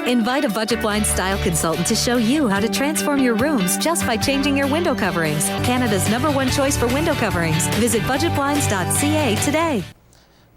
Invite a Budget Blinds style consultant to show you how to transform your rooms just by changing your window coverings. Canada's #1 choice for window coverings. Visit budgetblinds.ca today.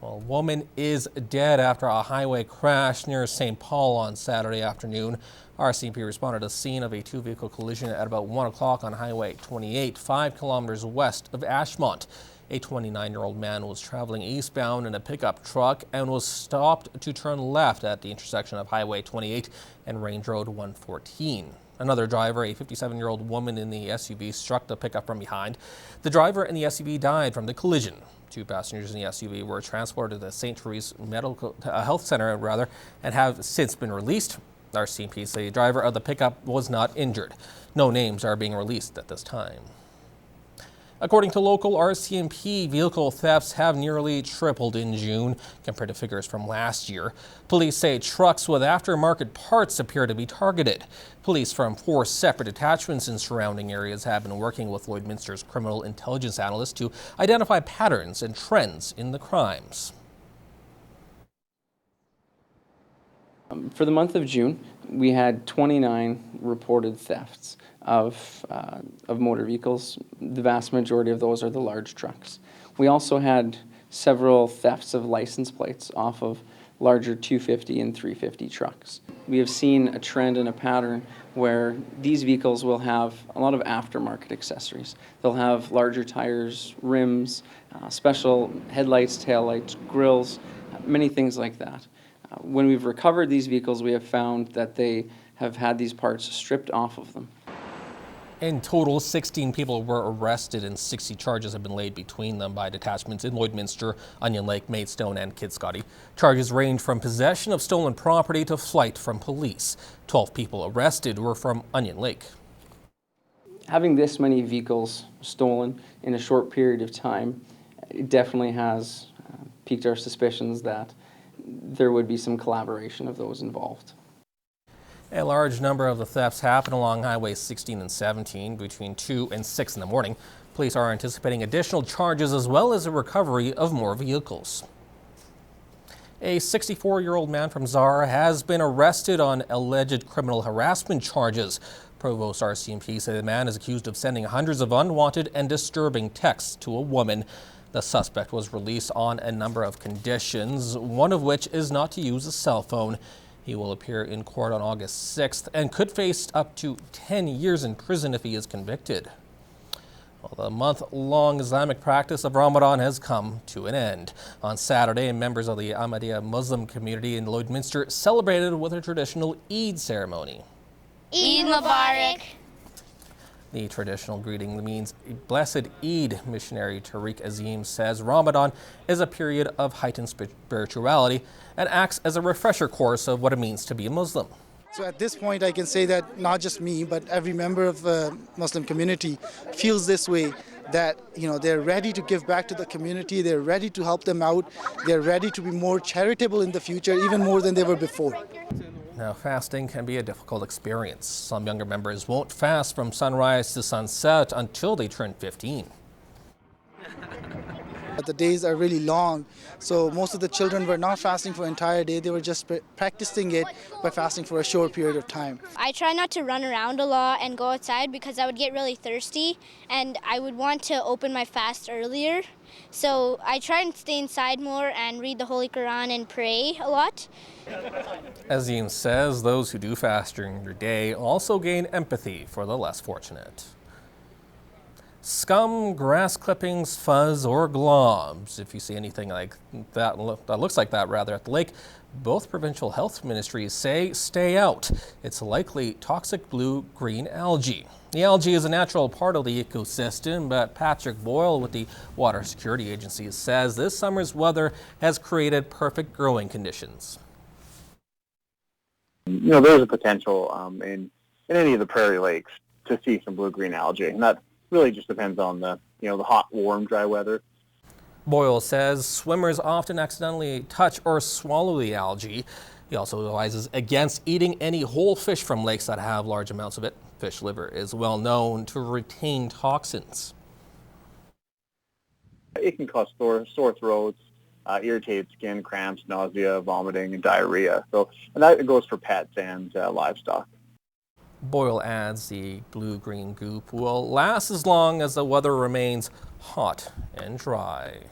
Well, a woman is dead after a highway crash near St. Paul on Saturday afternoon. RCMP responded to the scene of a two-vehicle collision at about 1 o'clock on Highway 28, 5 kilometers west of Ashmont. A 29-year-old man was traveling eastbound in a pickup truck and was stopped to turn left at the intersection of Highway 28 and Range Road 114. Another driver, a 57-year-old woman in the SUV, struck the pickup from behind. The driver and the SUV died from the collision. 2 passengers in the SUV were transported to the St. Therese Medical Health Center and have since been released. RCMP say the driver of the pickup was not injured. No names are being released at this time. According to local RCMP, vehicle thefts have nearly tripled in June compared to figures from last year. Police say trucks with aftermarket parts appear to be targeted. Police from 4 separate detachments in surrounding areas have been working with Lloydminster's criminal intelligence analysts to identify patterns and trends in the crimes. For the month of June, we had 29 reported thefts of motor vehicles. The vast majority of those are the large trucks. We also had several thefts of license plates off of larger 250 and 350 trucks. We have seen a trend and a pattern where these vehicles will have a lot of aftermarket accessories. They'll have larger tires, rims, special headlights, taillights, grills, many things like that. When we've recovered these vehicles, we have found that they have had these parts stripped off of them. In total, 16 people were arrested and 60 charges have been laid between them by detachments in Lloydminster, Onion Lake, Maidstone and Kidscotty. Charges range from possession of stolen property to flight from police. 12 people arrested were from Onion Lake. Having this many vehicles stolen in a short period of time, it definitely has piqued our suspicions that there would be some collaboration of those involved. A large number of the thefts happen along Highways 16 and 17 between 2 and 6 in the morning. Police are anticipating additional charges as well as a recovery of more vehicles. A 64-year-old man from Zara has been arrested on alleged criminal harassment charges. Provost RCMP said the man is accused of sending hundreds of unwanted and disturbing texts to a woman. The suspect was released on a number of conditions, one of which is not to use a cell phone. He will appear in court on August 6th and could face up to 10 years in prison if he is convicted. Well, the month-long Islamic practice of Ramadan has come to an end. On Saturday, members of the Ahmadiyya Muslim community in Lloydminster celebrated with a traditional Eid ceremony. Eid Mubarak. The traditional greeting means Blessed Eid. Missionary Tariq Azim says Ramadan is a period of heightened spirituality and acts as a refresher course of what it means to be a Muslim. So at this point I can say that not just me but every member of the Muslim community feels this way, that they're ready to give back to the community, they're ready to help them out, they're ready to be more charitable in the future, even more than they were before. Now, fasting can be a difficult experience. Some younger members won't fast from sunrise to sunset until they turn 15. The days are really long, so most of the children were not fasting for an entire day. They were just practicing it by fasting for a short period of time. I try not to run around a lot and go outside because I would get really thirsty and I would want to open my fast earlier. So I try and stay inside more and read the Holy Quran and pray a lot. Azim says those who do fast during their day also gain empathy for the less fortunate. Scum, grass clippings, fuzz, or globs. If you see anything like that, looks like that rather, at the lake, both provincial health ministries say stay out. It's likely toxic blue-green algae. The algae is a natural part of the ecosystem, but Patrick Boyle with the Water Security Agency says this summer's weather has created perfect growing conditions. There's a potential in any of the prairie lakes to see some blue-green algae, and that really just depends on the hot, warm, dry weather. Boyle says swimmers often accidentally touch or swallow the algae. He also advises against eating any whole fish from lakes that have large amounts of it. Fish liver is well known to retain toxins. It can cause sore throats, irritated skin, cramps, nausea, vomiting, and diarrhea. And that goes for pets and livestock. Boyle adds the blue-green goop will last as long as the weather remains hot and dry.